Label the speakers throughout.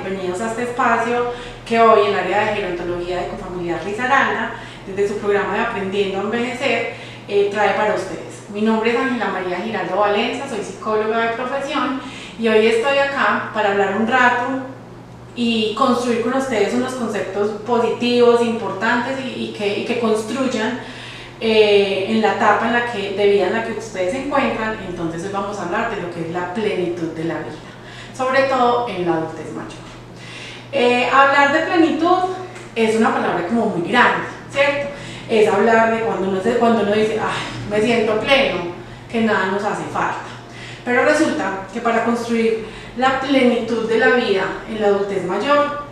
Speaker 1: bienvenidos a este espacio que hoy el área de gerontología de Ecofamiliar Risaralda, desde su programa de Aprendiendo a Envejecer, trae para ustedes. Mi nombre es Ángela María Giraldo Valencia, soy psicóloga de profesión y hoy estoy acá para hablar un rato y construir con ustedes unos conceptos positivos, importantes y que construyan en la etapa de vida en la que ustedes se encuentran. Entonces hoy vamos a hablar de lo que es la plenitud de la vida, sobre todo en la adultez mayor. Hablar de plenitud es una palabra como muy grande, ¿cierto? Es hablar de cuando uno dice, ay, me siento pleno, que nada nos hace falta. Pero resulta que para construir la plenitud de la vida en la adultez mayor,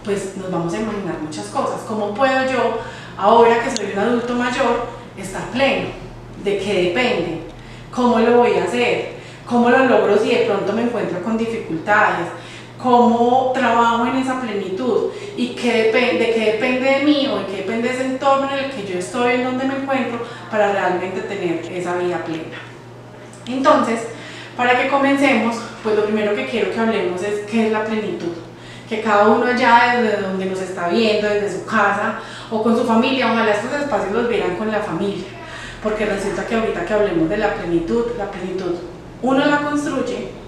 Speaker 1: pues nos vamos a imaginar muchas cosas. ¿Cómo puedo yo, ahora que soy un adulto mayor, estar pleno? ¿De qué depende? ¿Cómo lo voy a hacer? ¿Cómo lo logro si de pronto me encuentro con dificultades? ¿Cómo trabajo en esa plenitud? ¿Y de qué depende de mí o de qué depende de ese entorno en el que yo estoy, en donde me encuentro, para realmente tener esa vida plena? Entonces, para que comencemos, pues lo primero que quiero que hablemos es qué es la plenitud. Que cada uno allá, desde donde nos está viendo, desde su casa o con su familia, ojalá estos espacios los vieran con la familia, porque resulta que ahorita que hablemos de la plenitud uno la construye,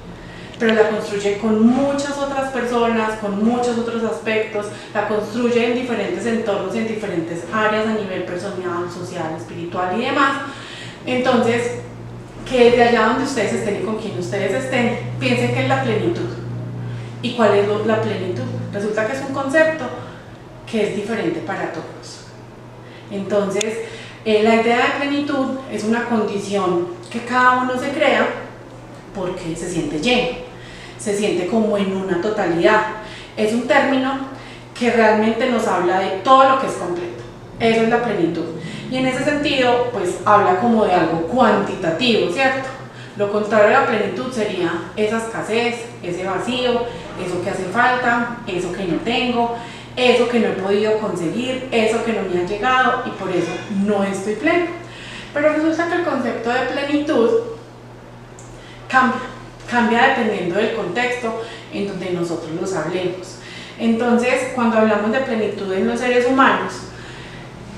Speaker 1: pero la construye con muchas otras personas, con muchos otros aspectos, la construye en diferentes entornos y en diferentes áreas a nivel personal, social, espiritual y demás. Entonces, que desde allá donde ustedes estén y con quien ustedes estén, piensen que es la plenitud. ¿Y cuál es la plenitud? Resulta que es un concepto que es diferente para todos. Entonces, la idea de plenitud es una condición que cada uno se crea porque se siente lleno, se siente como en una totalidad. Es un término que realmente nos habla de todo lo que es completo. Eso es la plenitud. Y en ese sentido, pues habla como de algo cuantitativo, ¿cierto? Lo contrario de la plenitud sería esa escasez, ese vacío, eso que hace falta, eso que no tengo, eso que no he podido conseguir, eso que no me ha llegado y por eso no estoy pleno. Pero resulta que el concepto de plenitud cambia dependiendo del contexto en donde nosotros los hablemos. Entonces, cuando hablamos de plenitud en los seres humanos,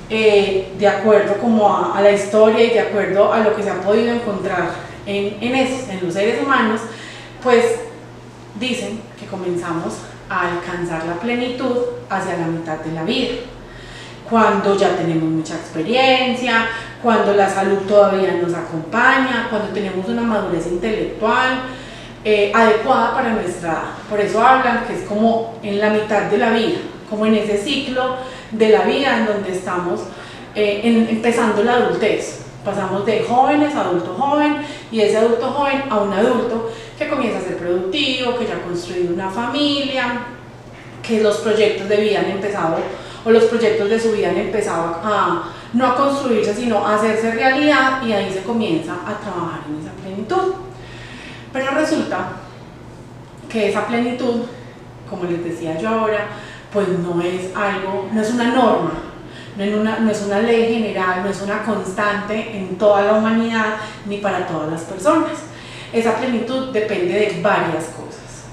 Speaker 1: de acuerdo como a la historia y de acuerdo a lo que se ha podido encontrar en los seres humanos, pues dicen que comenzamos a alcanzar la plenitud hacia la mitad de la vida, cuando ya tenemos mucha experiencia, cuando la salud todavía nos acompaña, cuando tenemos una madurez intelectual adecuada para nuestra edad. Por eso hablan que es como en la mitad de la vida, como en ese ciclo de la vida en donde estamos empezando la adultez. Pasamos de jóvenes a adulto joven y de ese adulto joven a un adulto que comienza a ser productivo, que ya ha construido una familia, que los proyectos de vida han empezado, o los proyectos de su vida han empezado no a construirse, sino a hacerse realidad, y ahí se comienza a trabajar en esa plenitud. Pero resulta que esa plenitud, como les decía yo ahora, pues no es una norma, no es una ley general, no es una constante en toda la humanidad ni para todas las personas. Esa plenitud depende de varias cosas.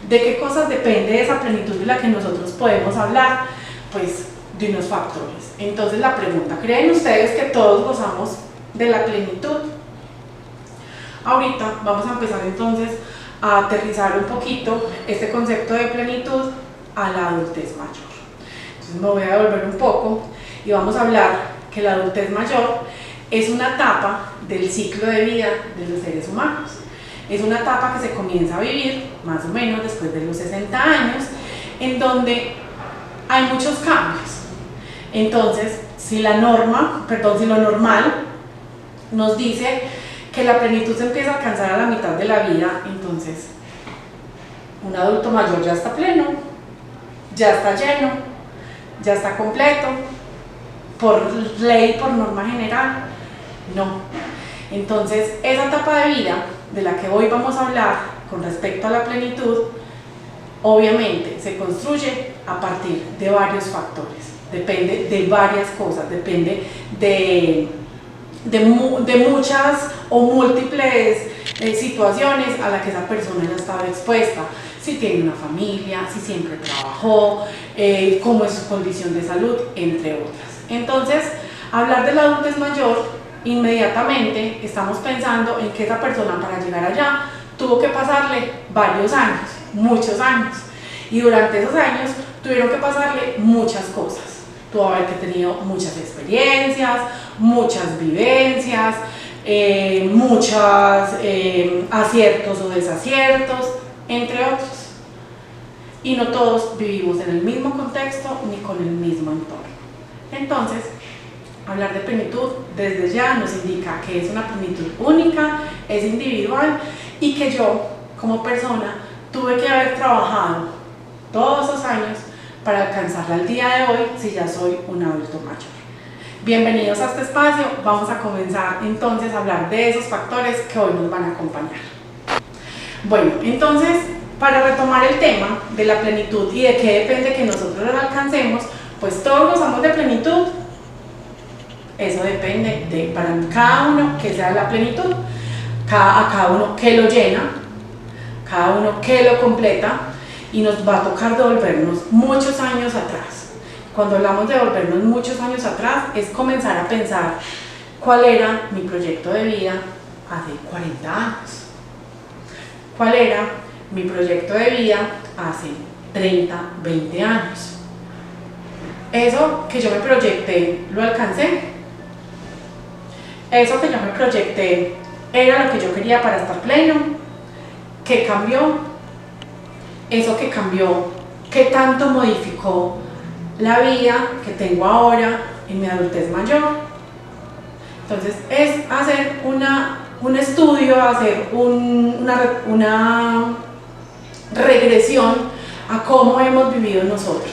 Speaker 1: ¿De qué cosas depende esa plenitud de la que nosotros podemos hablar? Pues de unos factores. Entonces la pregunta, ¿creen ustedes que todos gozamos de la plenitud? Ahorita vamos a empezar entonces a aterrizar un poquito este concepto de plenitud a la adultez mayor. Entonces me voy a devolver un poco y vamos a hablar que la adultez mayor es una etapa del ciclo de vida de los seres humanos. Es una etapa que se comienza a vivir más o menos después de los 60 años, en donde hay muchos cambios. Entonces, si lo normal nos dice que la plenitud se empieza a alcanzar a la mitad de la vida, entonces un adulto mayor ya está pleno, ya está lleno, ya está completo, por ley, por norma general, no. Entonces, esa etapa de vida de la que hoy vamos a hablar con respecto a la plenitud, obviamente se construye a partir de varios factores, depende de varias cosas, depende de muchas o múltiples situaciones a las que esa persona haya estado expuesta. si tiene una familia, si siempre trabajó, cómo es su condición de salud, entre otras. Entonces, hablar de la adultez mayor, inmediatamente estamos pensando en que esa persona para llegar allá tuvo que pasarle varios años, muchos años, y durante esos años tuvieron que pasarle muchas cosas. Tuvo que haber tenido muchas experiencias, muchas vivencias, muchos aciertos o desaciertos, entre otros. Y no todos vivimos en el mismo contexto ni con el mismo entorno. Entonces, hablar de plenitud desde ya nos indica que es una plenitud única, es individual y que yo, como persona, tuve que haber trabajado todos esos años para alcanzarla al día de hoy si ya soy un adulto mayor. Bienvenidos a este espacio, vamos a comenzar entonces a hablar de esos factores que hoy nos van a acompañar. Bueno, entonces, para retomar el tema de la plenitud y de qué depende que nosotros la alcancemos, pues todos gozamos de plenitud. Eso depende de para cada uno que sea la plenitud, a cada uno que lo llena, cada uno que lo completa, y nos va a tocar devolvernos muchos años atrás. Cuando hablamos de devolvernos muchos años atrás, es comenzar a pensar cuál era mi proyecto de vida hace 40 años, cuál era mi proyecto de vida hace 30, 20 años. Eso que yo me proyecté, ¿lo alcancé? Eso que yo me proyecté, ¿era lo que yo quería para estar pleno? ¿Qué cambió? Eso que cambió, ¿qué tanto modificó la vida que tengo ahora en mi adultez mayor? Entonces es hacer un estudio, hacer una regresión a cómo hemos vivido nosotros,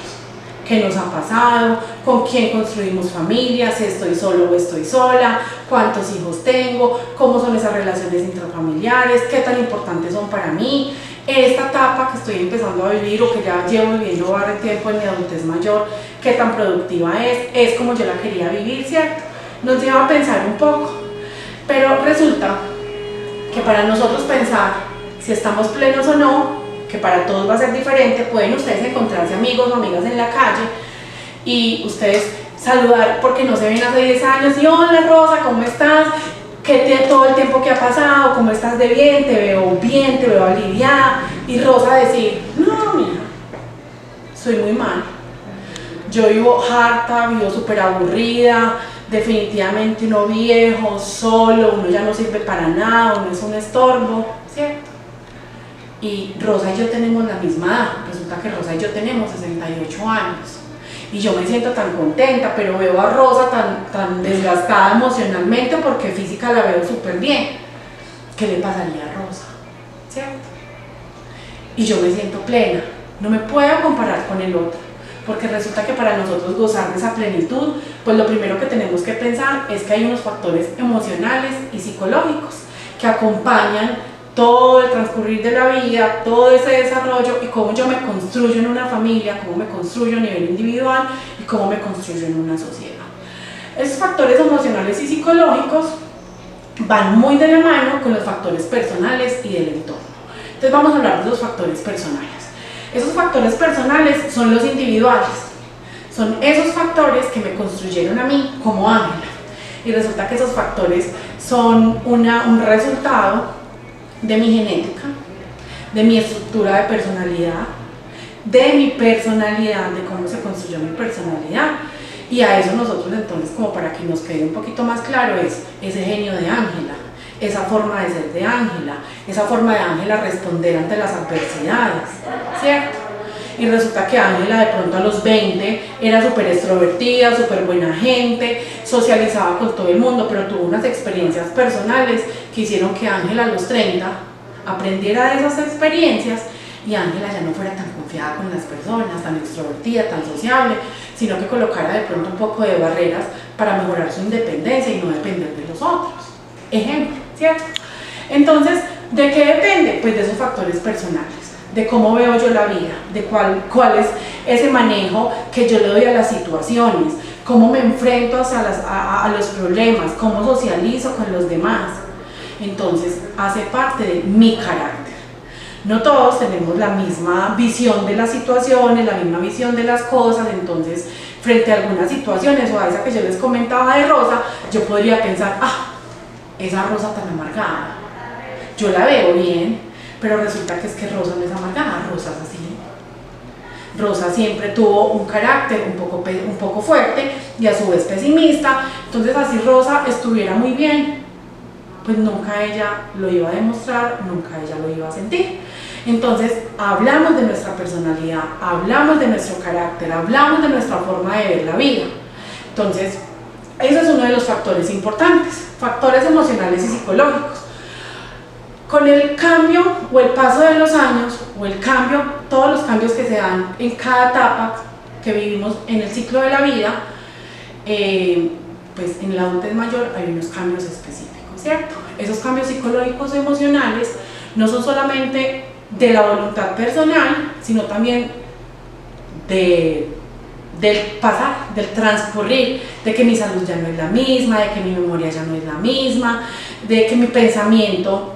Speaker 1: qué nos ha pasado, con quién construimos familias, si estoy solo o estoy sola, cuántos hijos tengo, cómo son esas relaciones intrafamiliares, qué tan importantes son para mí, esta etapa que estoy empezando a vivir o que ya llevo viviendo varios tiempo en mi adultez mayor, qué tan productiva es como yo la quería vivir, ¿cierto? Nos lleva a pensar un poco, pero resulta que para nosotros pensar si estamos plenos o no, que para todos va a ser diferente, pueden ustedes encontrarse amigos o amigas en la calle y ustedes saludar porque no se ven hace 10 años y hola Rosa, ¿cómo estás? Todo el tiempo que ha pasado, ¿cómo estás de bien? Te veo aliviada. Y Rosa decir, no, mija, soy muy mal. Yo vivo harta, vivo súper aburrida, definitivamente uno viejo, solo, uno ya no sirve para nada, uno es un estorbo, ¿cierto? Y Rosa y yo tenemos la misma edad, resulta que Rosa y yo tenemos 68 años. Y yo me siento tan contenta, pero veo a Rosa tan desgastada emocionalmente porque física la veo súper bien. ¿Qué le pasaría a Rosa? ¿Cierto? Y yo me siento plena, no me puedo comparar con el otro, porque resulta que para nosotros gozar de esa plenitud, pues lo primero que tenemos que pensar es que hay unos factores emocionales y psicológicos que acompañan todo el transcurrir de la vida, todo ese desarrollo y cómo yo me construyo en una familia, cómo me construyo a nivel individual y cómo me construyo en una sociedad. Esos factores emocionales y psicológicos van muy de la mano con los factores personales y del entorno. Entonces vamos a hablar de los factores personales. Esos factores personales son los individuales, son esos factores que me construyeron a mí como Ángela. Y resulta que esos factores son un resultado de mi genética, de mi estructura de personalidad, de mi personalidad, de cómo se construyó mi personalidad. Y a eso nosotros entonces, como para que nos quede un poquito más claro, es ese genio de Ángela, esa forma de ser de Ángela, esa forma de Ángela responder ante las adversidades, ¿cierto? Y resulta que Ángela de pronto a los 20 era súper extrovertida, súper buena gente, socializaba con todo el mundo, pero tuvo unas experiencias personales que hicieron que Ángela a los 30 aprendiera de esas experiencias y Ángela ya no fuera tan confiada con las personas, tan extrovertida, tan sociable, sino que colocara de pronto un poco de barreras para mejorar su independencia y no depender de los otros. Ejemplo, ¿cierto? Entonces, ¿de qué depende? Pues de esos factores personales, de cómo veo yo la vida, de cuál es ese manejo que yo le doy a las situaciones, cómo me enfrento a los problemas, cómo socializo con los demás. Entonces, hace parte de mi carácter. No todos tenemos la misma visión de las situaciones, la misma visión de las cosas, entonces frente a algunas situaciones o a esa que yo les comentaba de Rosa, yo podría pensar, esa Rosa tan amargada, yo la veo bien, pero resulta que es que Rosa no es amargada, Rosa es así. Rosa siempre tuvo un carácter un poco fuerte y a su vez pesimista, entonces así Rosa estuviera muy bien, pues nunca ella lo iba a demostrar, nunca ella lo iba a sentir. Entonces hablamos de nuestra personalidad, hablamos de nuestro carácter, hablamos de nuestra forma de ver la vida. Entonces ese es uno de los factores importantes, factores emocionales y psicológicos. Con el cambio o el paso de los años, o el cambio, todos los cambios que se dan en cada etapa que vivimos en el ciclo de la vida, pues en la adultez mayor hay unos cambios específicos, ¿cierto? Esos cambios psicológicos y emocionales no son solamente de la voluntad personal, sino también del pasar, del transcurrir, de que mi salud ya no es la misma, de que mi memoria ya no es la misma, de que mi pensamiento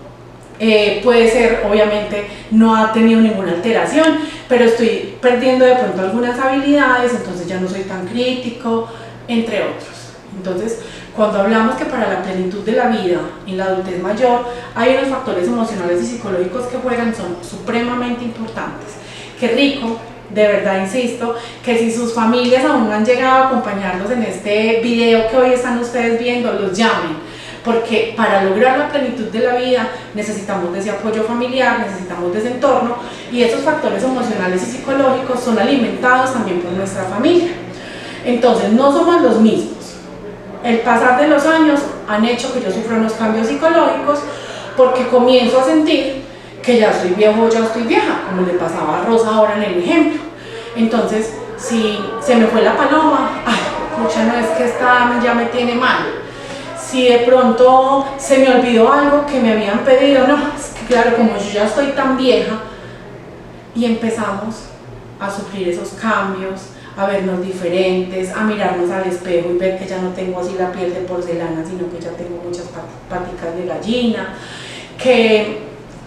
Speaker 1: puede ser, obviamente no ha tenido ninguna alteración, pero estoy perdiendo de pronto algunas habilidades, entonces ya no soy tan crítico, entre otros. Entonces, cuando hablamos que para la plenitud de la vida en la adultez mayor hay unos factores emocionales y psicológicos que juegan, son supremamente importantes. Qué rico, de verdad insisto, que si sus familias aún no han llegado a acompañarlos en este video que hoy están ustedes viendo, los llamen, porque para lograr la plenitud de la vida necesitamos de ese apoyo familiar, necesitamos de ese entorno, y esos factores emocionales y psicológicos son alimentados también por nuestra familia. Entonces no somos los mismos. El pasar de los años han hecho que yo sufra unos cambios psicológicos, porque comienzo a sentir que ya soy viejo o ya estoy vieja, como le pasaba a Rosa ahora en el ejemplo. Entonces, si se me fue la paloma, pucha, no es que esta dama ya me tiene mal. Si de pronto se me olvidó algo que me habían pedido, no, es que claro, como yo ya estoy tan vieja, y empezamos a sufrir esos cambios, a vernos diferentes, a mirarnos al espejo y ver que ya no tengo así la piel de porcelana, sino que ya tengo muchas paticas de gallina, que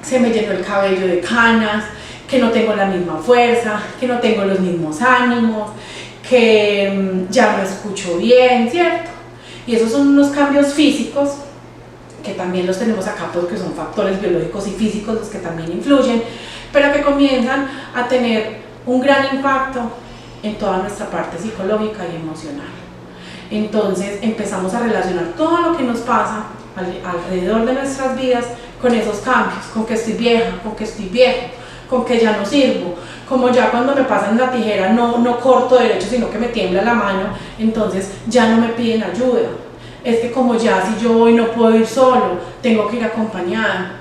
Speaker 1: se me llenó el cabello de canas, que no tengo la misma fuerza, que no tengo los mismos ánimos, que ya no escucho bien, ¿cierto? Y esos son unos cambios físicos que también los tenemos acá porque son factores biológicos y físicos los que también influyen, pero que comienzan a tener un gran impacto en toda nuestra parte psicológica y emocional. Entonces empezamos a relacionar todo lo que nos pasa alrededor de nuestras vidas con esos cambios, con que estoy vieja, con que estoy viejo, con que ya no sirvo, como ya cuando me pasan la tijera no corto derecho, sino que me tiembla la mano, entonces ya no me piden ayuda. Es que como ya si yo hoy no puedo ir solo, tengo que ir acompañada.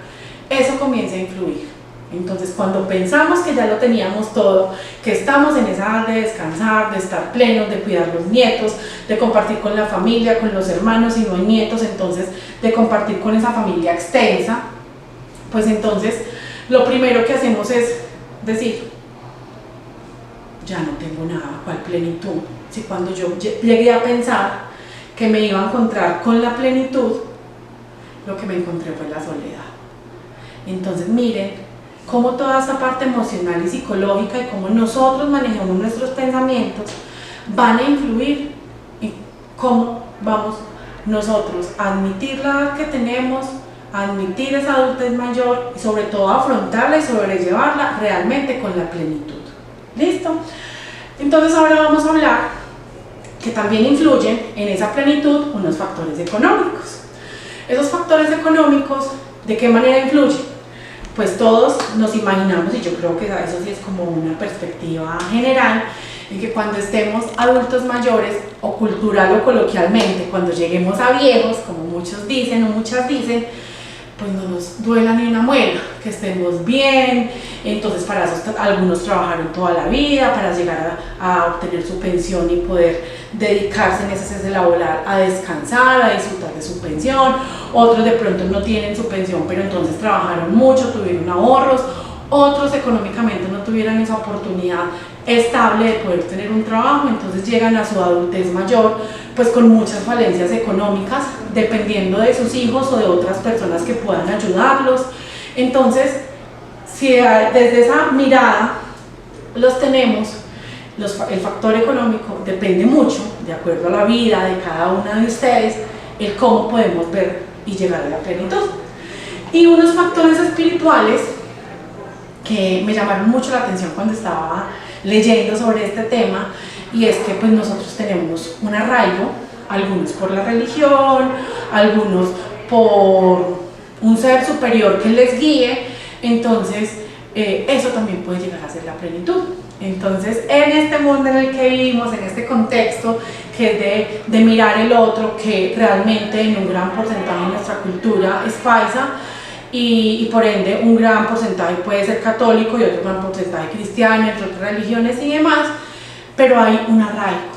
Speaker 1: Eso comienza a influir. Entonces cuando pensamos que ya lo teníamos todo, que estamos en esa edad de descansar, de estar plenos, de cuidar los nietos, de compartir con la familia, con los hermanos, si no hay nietos, entonces de compartir con esa familia extensa, pues entonces lo primero que hacemos es decir, ya no tengo nada, ¿cuál plenitud? Si cuando yo llegué a pensar que me iba a encontrar con la plenitud, lo que me encontré fue la soledad. Entonces miren cómo toda esta parte emocional y psicológica y cómo nosotros manejamos nuestros pensamientos van a influir en cómo vamos nosotros a admitir la edad que tenemos, a admitir esa adultez mayor y sobre todo a afrontarla y sobrellevarla realmente con la plenitud. ¿Listo? Entonces ahora vamos a hablar que también influyen en esa plenitud unos factores económicos. Esos factores económicos, ¿de qué manera influyen? Pues todos nos imaginamos, y yo creo que eso sí es como una perspectiva general, en que cuando estemos adultos mayores, o cultural o coloquialmente, cuando lleguemos a viejos, como muchos dicen o muchas dicen, pues no nos duela ni una muela, que estemos bien. Entonces para eso algunos trabajaron toda la vida para llegar a obtener su pensión y poder dedicarse en ese cese laboral a descansar, a disfrutar de su pensión. Otros de pronto no tienen su pensión, pero entonces trabajaron mucho, tuvieron ahorros. Otros económicamente no tuvieran esa oportunidad estable de poder tener un trabajo, entonces llegan a su adultez mayor pues con muchas falencias económicas, dependiendo de sus hijos o de otras personas que puedan ayudarlos. Entonces si desde esa mirada los tenemos, el factor económico depende mucho, de acuerdo a la vida de cada una de ustedes, el cómo podemos ver y llegar a la plenitud. Y unos factores espirituales que me llamaron mucho la atención cuando estaba leyendo sobre este tema, y es que pues nosotros tenemos un arraigo, algunos por la religión, algunos por un ser superior que les guíe, entonces eso también puede llegar a ser la plenitud. Entonces, en este mundo en el que vivimos, en este contexto que es de mirar el otro, que realmente en un gran porcentaje de nuestra cultura es paisa, y por ende un gran porcentaje puede ser católico y otro gran porcentaje cristiano, entre otras religiones y demás, pero hay un arraigo.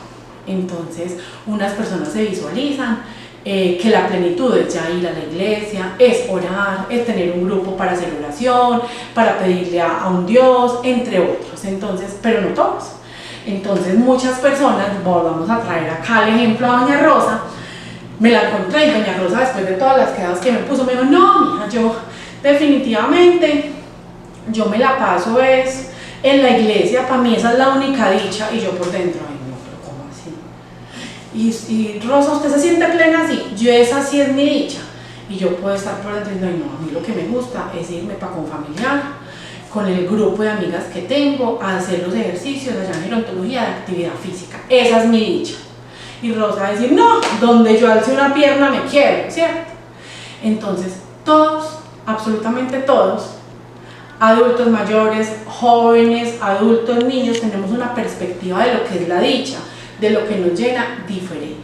Speaker 1: Entonces, unas personas se visualizan que la plenitud es ya ir a la iglesia, es orar, es tener un grupo para hacer oración, para pedirle a un Dios, entre otros. Entonces, pero no todos. Entonces, muchas personas, vamos a traer acá el ejemplo a Doña Rosa, me la encontré y Doña Rosa, después de todas las quedadas que me puso, me dijo, no, mija, yo definitivamente, yo me la paso es en la iglesia, para mí esa es la única dicha, y yo por dentro, ay no, pero ¿cómo así? Y Rosa, ¿usted se siente plena así? Yo esa sí es mi dicha. Y yo puedo estar por dentro diciendo, no, a mí lo que me gusta es irme para Confamiliar, con el grupo de amigas que tengo, a hacer los ejercicios allá en gerontología de actividad física. Esa es mi dicha. Y Rosa va a decir, no, donde yo alce una pierna me quiero, ¿cierto? Entonces, todos, absolutamente todos, adultos mayores, jóvenes, adultos, niños, tenemos una perspectiva de lo que es la dicha, de lo que nos llena diferente.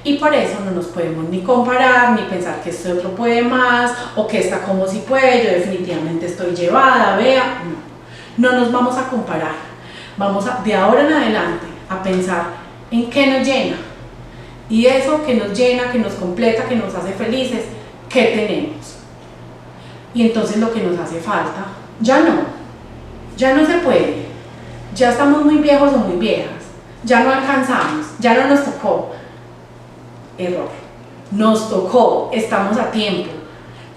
Speaker 1: Y por eso no nos podemos ni comparar, ni pensar que este otro puede más, o que esta como si puede, yo definitivamente estoy llevada, vea, no. No nos vamos a comparar. Vamos de ahora en adelante a pensar en qué nos llena. Y eso que nos llena, que nos completa, que nos hace felices, ¿qué tenemos? Y entonces lo que nos hace falta, ya no se puede. Ya estamos muy viejos o muy viejas. Ya no alcanzamos, ya no nos tocó. Error. Nos tocó, estamos a tiempo.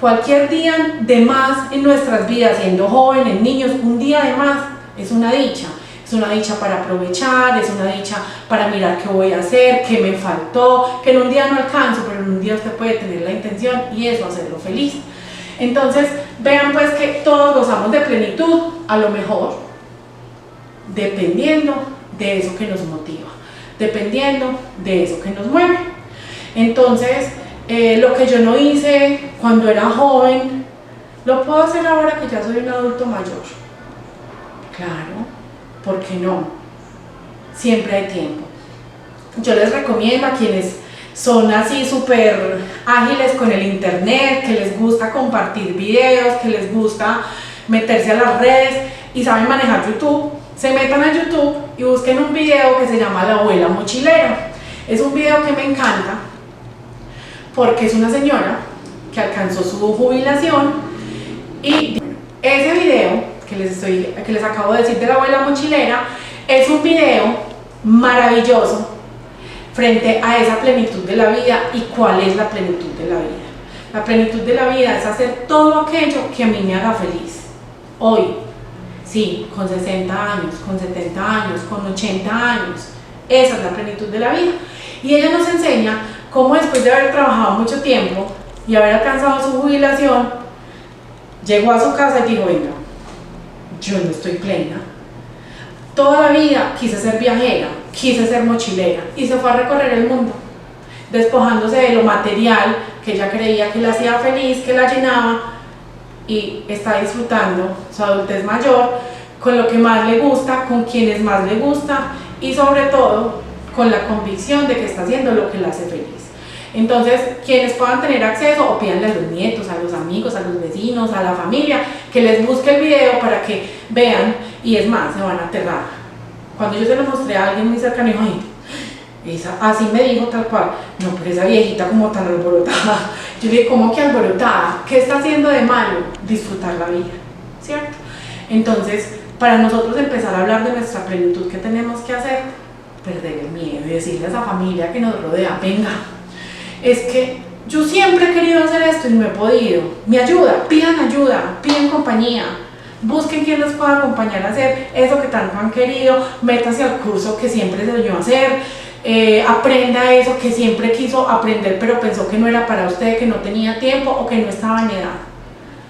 Speaker 1: Cualquier día de más en nuestras vidas, siendo jóvenes, niños, un día de más es una dicha. Es una dicha para aprovechar, es una dicha para mirar qué voy a hacer, qué me faltó, que en un día no alcanzo, pero en un día usted puede tener la intención y eso hacerlo feliz. Entonces, vean pues que todos gozamos de plenitud, a lo mejor, dependiendo de eso que nos motiva, dependiendo de eso que nos mueve. Entonces, lo que yo no hice cuando era joven, lo puedo hacer ahora que ya soy un adulto mayor. Claro, ¿por qué no? Siempre hay tiempo. Yo les recomiendo a quienes son así súper ágiles con el internet, que les gusta compartir videos, que les gusta meterse a las redes y saben manejar YouTube, se metan a YouTube y busquen un video que se llama La Abuela Mochilera. Es un video que me encanta porque es una señora que alcanzó su jubilación y ese video que les acabo de decir de La Abuela Mochilera es un video maravilloso frente a esa plenitud de la vida. ¿Y cuál es la plenitud de la vida? La plenitud de la vida es hacer todo aquello que a mí me haga feliz. Hoy, sí, con 60 años, con 70 años, con 80 años. Esa es la plenitud de la vida. Y ella nos enseña cómo después de haber trabajado mucho tiempo y haber alcanzado su jubilación, llegó a su casa y dijo, venga, yo no estoy plena. Toda la vida quise ser viajera, quise ser mochilera y se fue a recorrer el mundo, despojándose de lo material que ella creía que la hacía feliz, que la llenaba, y está disfrutando su adultez mayor con lo que más le gusta, con quienes más le gusta y sobre todo con la convicción de que está haciendo lo que la hace feliz. Entonces, quienes puedan tener acceso, o pídanle a los nietos, a los amigos, a los vecinos, a la familia, que les busque el video para que vean, y es más, se van a aterrar. Cuando yo se lo mostré a alguien muy cercano, dijo, ay, así me dijo tal cual, no, pero esa viejita como tan alborotada. Yo dije, ¿cómo que alborotada? ¿Qué está haciendo de malo? Disfrutar la vida, ¿cierto? Entonces, para nosotros empezar a hablar de nuestra plenitud, ¿qué tenemos que hacer? Perder el miedo y decirle a esa familia que nos rodea, venga, es que yo siempre he querido hacer esto y no he podido, me ayuda, pidan compañía, busquen quién les pueda acompañar a hacer eso que tanto han querido, métase al curso que siempre se soñó hacer, aprenda eso que siempre quiso aprender pero pensó que no era para usted, que no tenía tiempo o que no estaba en edad.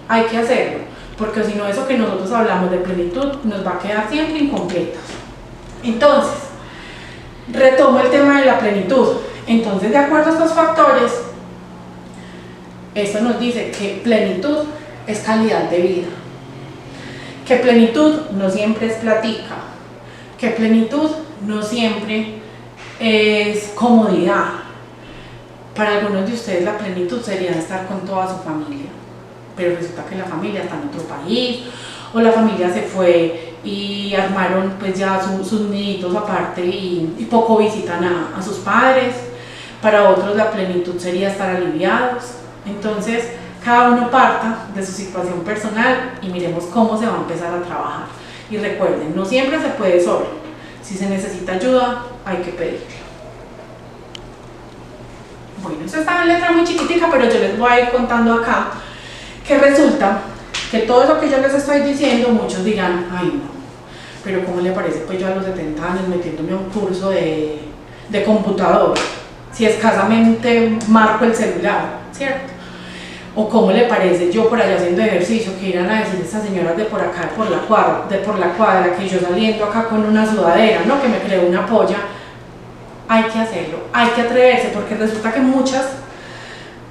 Speaker 1: Hay que hacerlo, porque si no, eso que nosotros hablamos de plenitud nos va a quedar siempre incompleto. Entonces, retomo el tema de la plenitud. Entonces, de acuerdo a estos factores, esto nos dice que plenitud es calidad de vida, que plenitud no siempre es platica, que plenitud no siempre es comodidad. Para algunos de ustedes la plenitud sería estar con toda su familia, pero resulta que la familia está en otro país, o la familia se fue y armaron pues ya sus niditos aparte y poco visitan a sus padres. Para otros la plenitud sería estar aliviados. Entonces cada uno parta de su situación personal y miremos cómo se va a empezar a trabajar. Y recuerden, no siempre se puede solo. Si se necesita ayuda, hay que pedirla. Bueno, esto está en letra muy chiquitica, pero yo les voy a ir contando acá que resulta que todo eso que yo les estoy diciendo, muchos dirán, ay no, pero ¿cómo le parece pues yo a los 70 años metiéndome a un curso de computador? Si escasamente marco el celular, ¿cierto? O cómo le parece yo por allá haciendo ejercicio, que irán a decir estas señoras de por acá, de por la cuadra, que yo saliendo acá con una sudadera, ¿no? Que me creo una polla. Hay que hacerlo, hay que atreverse, porque resulta que muchas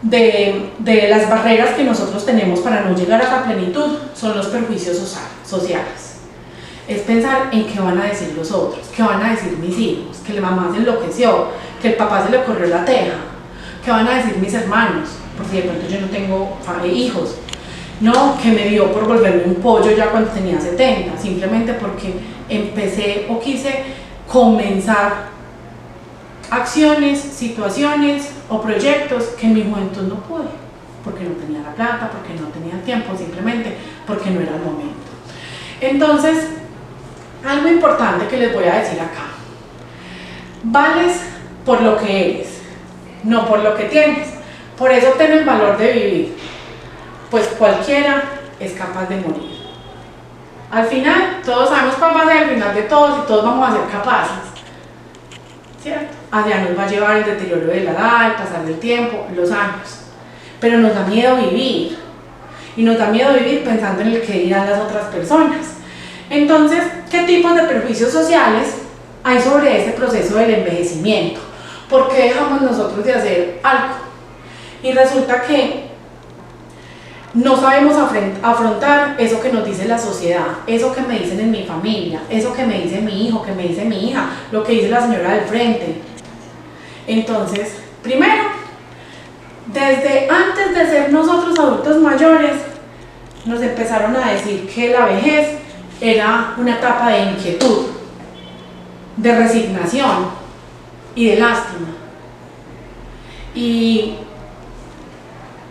Speaker 1: de las barreras que nosotros tenemos para no llegar a la plenitud son los perjuicios sociales. Es pensar en qué van a decir los otros, qué van a decir mis hijos, que la mamá se enloqueció, que el papá se le corrió la teja, qué van a decir mis hermanos, porque de pronto yo no tengo hijos, no, que me dio por volverme un pollo ya cuando tenía 70, simplemente porque empecé o quise comenzar acciones, situaciones o proyectos que en mi juventud no pude, porque no tenía la plata, porque no tenía tiempo, simplemente porque no era el momento. Entonces, algo importante que les voy a decir acá: vales por lo que eres, no por lo que tienes. Por eso ten el valor de vivir, pues cualquiera es capaz de morir. Al final, todos sabemos cuál va a ser el final de todos y todos vamos a ser capaces, ¿cierto? Allá nos va a llevar el deterioro de la edad, el pasar del tiempo, los años. Pero nos da miedo vivir, y nos da miedo vivir pensando en el que dirán las otras personas. Entonces, ¿qué tipos de perjuicios sociales hay sobre este proceso del envejecimiento? ¿Por qué dejamos nosotros de hacer algo? Y resulta que no sabemos afrontar eso que nos dice la sociedad, eso que me dicen en mi familia, eso que me dice mi hijo, que me dice mi hija, lo que dice la señora del frente. Entonces, primero, desde antes de ser nosotros adultos mayores, nos empezaron a decir que la vejez era una etapa de inquietud, de resignación y de lástima. Y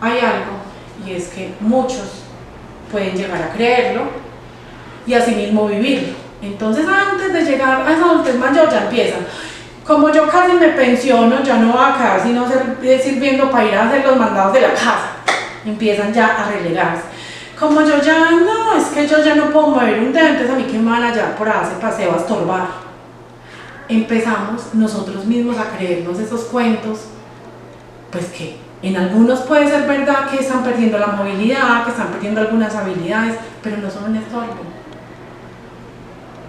Speaker 1: hay algo, y es que muchos pueden llegar a creerlo y asimismo vivirlo. Entonces, antes de llegar a esa adultez mayor, ya empiezan: como yo casi me pensiono, ya no voy a quedar sino sirviendo para ir a hacer los mandados de la casa. Empiezan ya a relegarse. Como yo ya no, es que yo ya no puedo mover un dedo, entonces a mí que me van a llevar por ese paseo a estorbar. Empezamos nosotros mismos a creernos esos cuentos, pues que en algunos puede ser verdad que están perdiendo la movilidad, que están perdiendo algunas habilidades, pero no son un estorbo.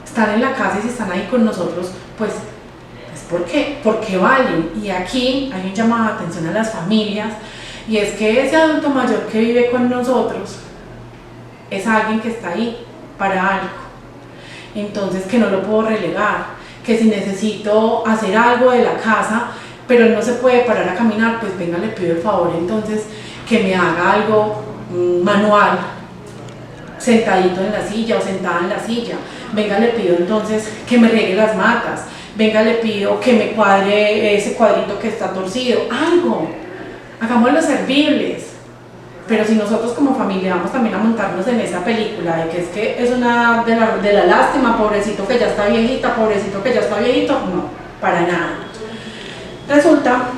Speaker 1: Están en la casa y si están ahí con nosotros, pues porque valen. Y aquí hay un llamado de atención a las familias, y es que ese adulto mayor que vive con nosotros es alguien que está ahí para algo. Entonces, que no lo puedo relegar, que si necesito hacer algo de la casa, pero él no se puede parar a caminar, pues venga, le pido el favor entonces que me haga algo manual, sentadito en la silla o sentada en la silla. Venga, le pido entonces que me riegue las matas. Venga, le pido que me cuadre ese cuadrito que está torcido. Algo, hagámoslo servibles. Pero si nosotros como familia vamos también a montarnos en esa película de que es una de la lástima, pobrecito que ya está viejita, pobrecito que ya está viejito, no, para nada. Resulta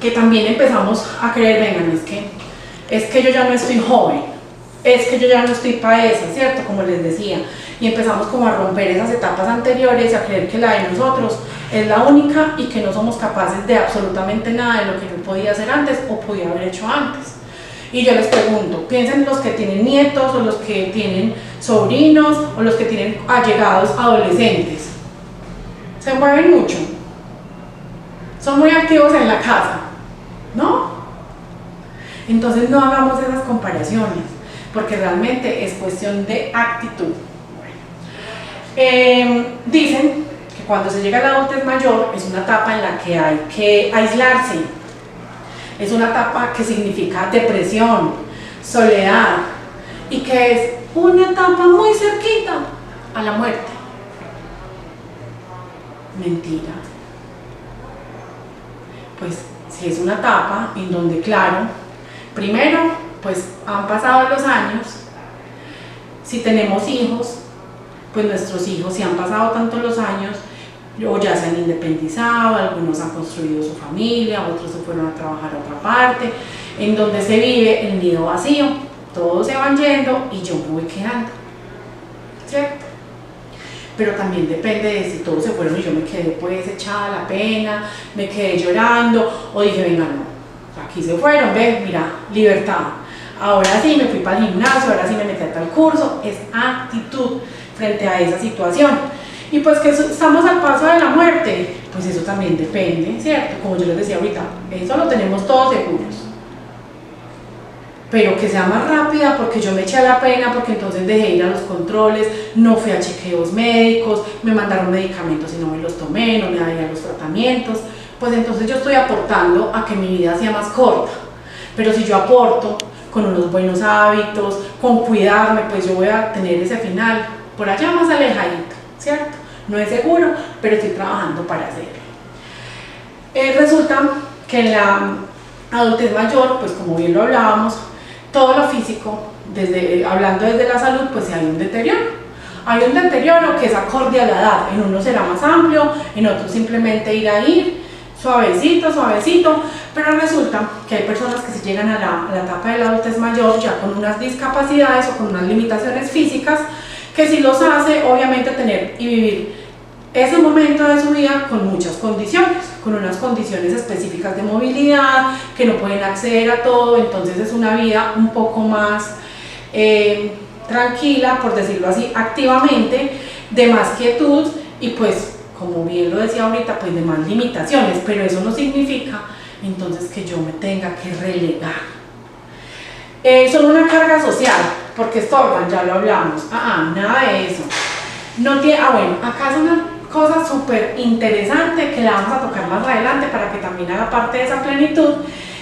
Speaker 1: que también empezamos a creer, vengan, es que yo ya no estoy joven, es que yo ya no estoy para eso, ¿cierto? Como les decía, y empezamos como a romper esas etapas anteriores y a creer que la de nosotros es la única y que no somos capaces de absolutamente nada de lo que yo podía hacer antes o podía haber hecho antes. Y yo les pregunto, piensen los que tienen nietos o los que tienen sobrinos o los que tienen allegados adolescentes. Se mueven mucho, son muy activos en la casa, ¿no? Entonces no hagamos esas comparaciones, porque realmente es cuestión de actitud. Dicen que cuando se llega a la adultez mayor es una etapa en la que hay que aislarse, es una etapa que significa depresión, soledad, y que es una etapa muy cerquita a la muerte. Mentira. Pues si es una etapa en donde, claro, primero, pues han pasado los años, si tenemos hijos, pues nuestros hijos, si han pasado tantos los años, o ya se han independizado, algunos han construido su familia, otros se fueron a trabajar a otra parte, en donde se vive el nido vacío, todos se van yendo y yo me voy quedando, ¿cierto? Pero también depende de si todos se fueron y yo me quedé pues echada la pena, me quedé llorando, o dije, venga, no, aquí se fueron, ve, mira, libertad, ahora sí me fui para el gimnasio, ahora sí me metí a tal curso, es actitud frente a esa situación. Y pues que estamos al paso de la muerte, pues eso también depende, ¿cierto? Como yo les decía ahorita, eso lo tenemos todos seguros. Pero que sea más rápida porque yo me eché a la pena, porque entonces dejé ir a los controles, no fui a chequeos médicos, me mandaron medicamentos y no me los tomé, no me daban los tratamientos, pues entonces yo estoy aportando a que mi vida sea más corta. Pero si yo aporto con unos buenos hábitos, con cuidarme, pues yo voy a tener ese final por allá más alejadito, ¿cierto? No es seguro, pero estoy trabajando para hacerlo. Resulta que en la adultez mayor, pues como bien lo hablábamos, todo lo físico, hablando desde la salud, pues hay un deterioro. Hay un deterioro que es acorde a la edad, en unos será más amplio, en otros simplemente ir suavecito, suavecito, pero resulta que hay personas que si llegan a la etapa de la adultez mayor ya con unas discapacidades o con unas limitaciones físicas, que sí los hace obviamente tener y vivir ese momento de su vida con muchas condiciones, con unas condiciones específicas de movilidad, que no pueden acceder a todo, entonces es una vida un poco más tranquila, por decirlo así, activamente, de más quietud y pues, como bien lo decía ahorita, pues de más limitaciones, pero eso no significa entonces que yo me tenga que relegar. Son una carga social, porque estorban, ya lo hablamos, nada de eso. No tiene, bueno, acá es una cosa súper interesante que la vamos a tocar más adelante para que también haga parte de esa plenitud,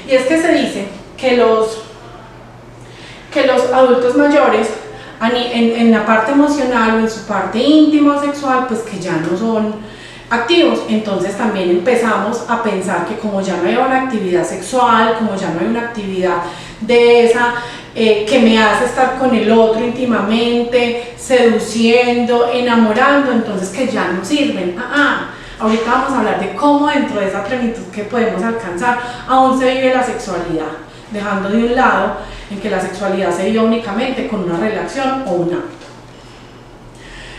Speaker 1: y es que se dice que los adultos mayores en la parte emocional o en su parte íntima o sexual, pues que ya no son activos, entonces también empezamos a pensar que como ya no hay una actividad sexual, como ya no hay una actividad de esa que me hace estar con el otro íntimamente, seduciendo, enamorando, entonces que ya no sirven. Ahorita vamos a hablar de cómo dentro de esa plenitud que podemos alcanzar aún se vive la sexualidad, dejando de un lado en que la sexualidad se vive únicamente con una relación o un acto.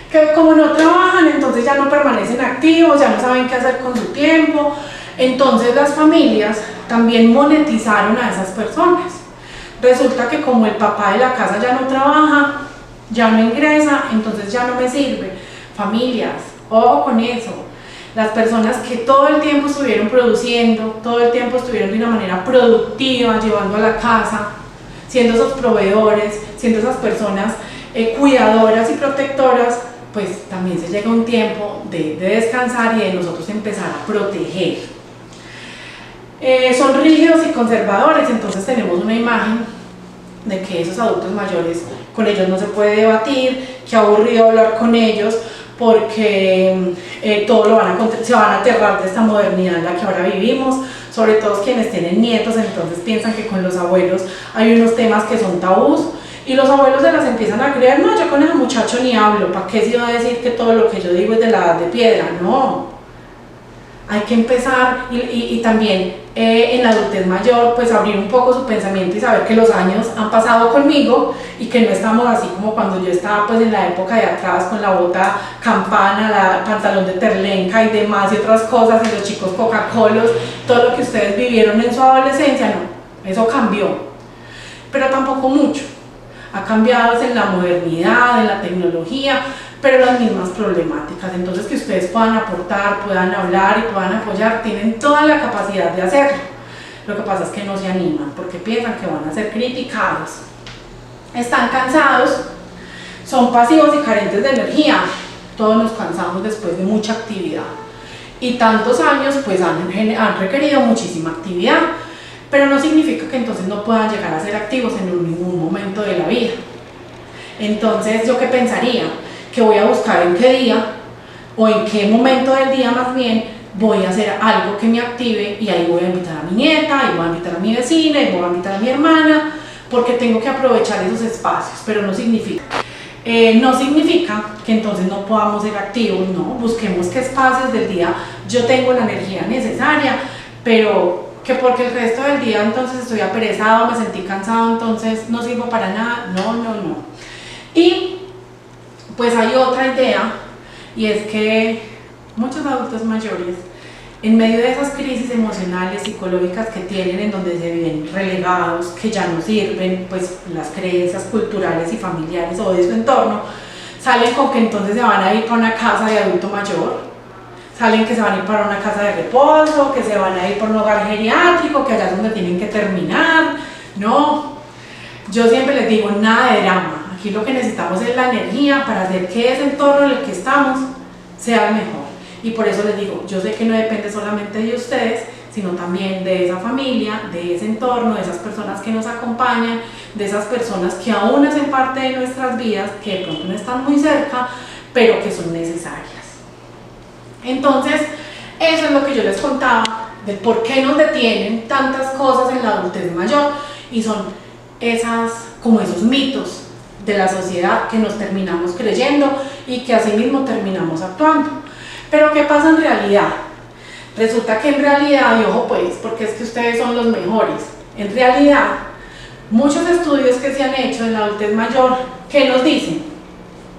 Speaker 1: Que como no trabajan, entonces ya no permanecen activos, ya no saben qué hacer con su tiempo, entonces las familias también monetizaron a esas personas. Resulta que como el papá de la casa ya no trabaja, ya no ingresa, entonces ya no me sirve. Familias, ojo con eso. Las personas que todo el tiempo estuvieron produciendo, todo el tiempo estuvieron de una manera productiva, llevando a la casa, siendo esos proveedores, siendo esas personas cuidadoras y protectoras, pues también se llega un tiempo de descansar y de nosotros empezar a proteger. Son rígidos y conservadores, entonces tenemos una imagen de que esos adultos mayores, con ellos no se puede debatir, que aburrido hablar con ellos, porque todo se van a aterrar de esta modernidad en la que ahora vivimos, sobre todo quienes tienen nietos, entonces piensan que con los abuelos hay unos temas que son tabús, y los abuelos se las empiezan a creer, no, yo con ese muchacho ni hablo, ¿para qué se iba a decir que todo lo que yo digo es de la edad de piedra? No, hay que empezar, y también en la adultez mayor, pues abrir un poco su pensamiento y saber que los años han pasado conmigo y que no estamos así como cuando yo estaba pues en la época de atrás con la bota campana, la pantalón de terlenca y demás y otras cosas y los chicos Coca-Colos, todo lo que ustedes vivieron en su adolescencia, no, eso cambió, pero tampoco mucho. Ha cambiado en la modernidad, en la tecnología, pero las mismas problemáticas. Entonces, que ustedes puedan aportar, puedan hablar y puedan apoyar, tienen toda la capacidad de hacerlo. Lo que pasa es que no se animan porque piensan que van a ser criticados. Están cansados, son pasivos y carentes de energía. Todos nos cansamos después de mucha actividad. Y tantos años pues han requerido muchísima actividad, pero no significa que entonces no puedan llegar a ser activos en ningún momento de la vida. Entonces, ¿yo qué pensaría? Que voy a buscar en qué día o en qué momento del día más bien voy a hacer algo que me active y ahí voy a invitar a mi nieta, y voy a invitar a mi vecina, y voy a invitar a mi hermana, porque tengo que aprovechar esos espacios, pero no significa que entonces no podamos ser activos, no, busquemos qué espacios del día yo tengo la energía necesaria, pero que porque el resto del día entonces estoy aperezado, me sentí cansado, entonces no sirvo para nada, no. Y pues hay otra idea, y es que muchos adultos mayores, en medio de esas crisis emocionales, psicológicas que tienen, en donde se ven relegados, que ya no sirven, pues las creencias culturales y familiares o de su entorno, salen con que entonces se van a ir para una casa de adulto mayor, salen que se van a ir para una casa de reposo, que se van a ir para un hogar geriátrico, que allá es donde tienen que terminar. No, yo siempre les digo, nada de drama. Aquí lo que necesitamos es la energía para hacer que ese entorno en el que estamos sea el mejor. Y por eso les digo, yo sé que no depende solamente de ustedes, sino también de esa familia, de ese entorno, de esas personas que nos acompañan, de esas personas que aún hacen parte de nuestras vidas, que de pronto no están muy cerca, pero que son necesarias. Entonces, eso es lo que yo les contaba, de por qué nos detienen tantas cosas en la adultez mayor, y son como esos mitos de la sociedad que nos terminamos creyendo y que así mismo terminamos actuando. Pero ¿qué pasa en realidad? Resulta que en realidad, y ojo pues, porque es que ustedes son los mejores, en realidad, muchos estudios que se han hecho en la adultez mayor, ¿qué nos dicen?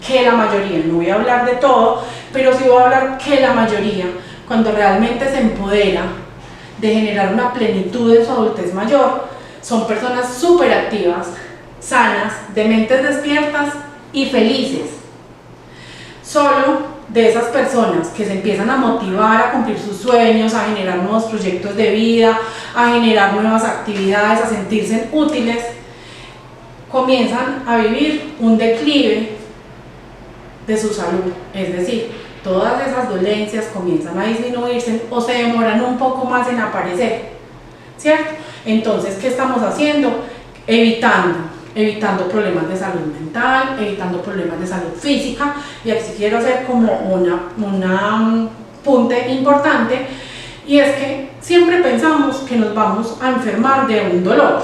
Speaker 1: Que la mayoría, no voy a hablar de todo, pero sí voy a hablar que la mayoría, cuando realmente se empodera de generar una plenitud en su adultez mayor, son personas súper activas, sanas, de mentes despiertas y felices. Solo de esas personas que se empiezan a motivar a cumplir sus sueños, a generar nuevos proyectos de vida, a generar nuevas actividades, a sentirse útiles, comienzan a vivir un declive de su salud, es decir, todas esas dolencias comienzan a disminuirse o se demoran un poco más en aparecer, ¿cierto? Entonces, ¿qué estamos haciendo? Evitando problemas de salud mental, evitando problemas de salud física, y aquí quiero hacer como un punte importante, y es que siempre pensamos que nos vamos a enfermar de un dolor,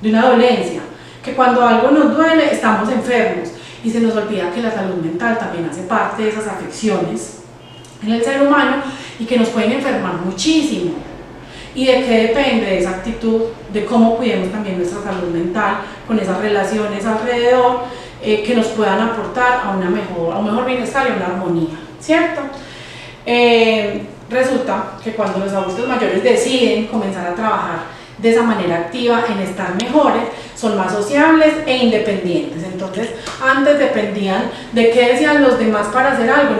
Speaker 1: de una dolencia, que cuando algo nos duele estamos enfermos, y se nos olvida que la salud mental también hace parte de esas afecciones en el ser humano y que nos pueden enfermar muchísimo. ¿Y de qué depende? De esa actitud, de cómo cuidemos también nuestra salud mental, con esas relaciones alrededor que nos puedan aportar a un mejor bienestar y a una armonía, ¿cierto? Resulta que cuando los adultos mayores deciden comenzar a trabajar de esa manera activa en estar mejores, son más sociables e independientes. Entonces, antes dependían de qué decían los demás para hacer algo,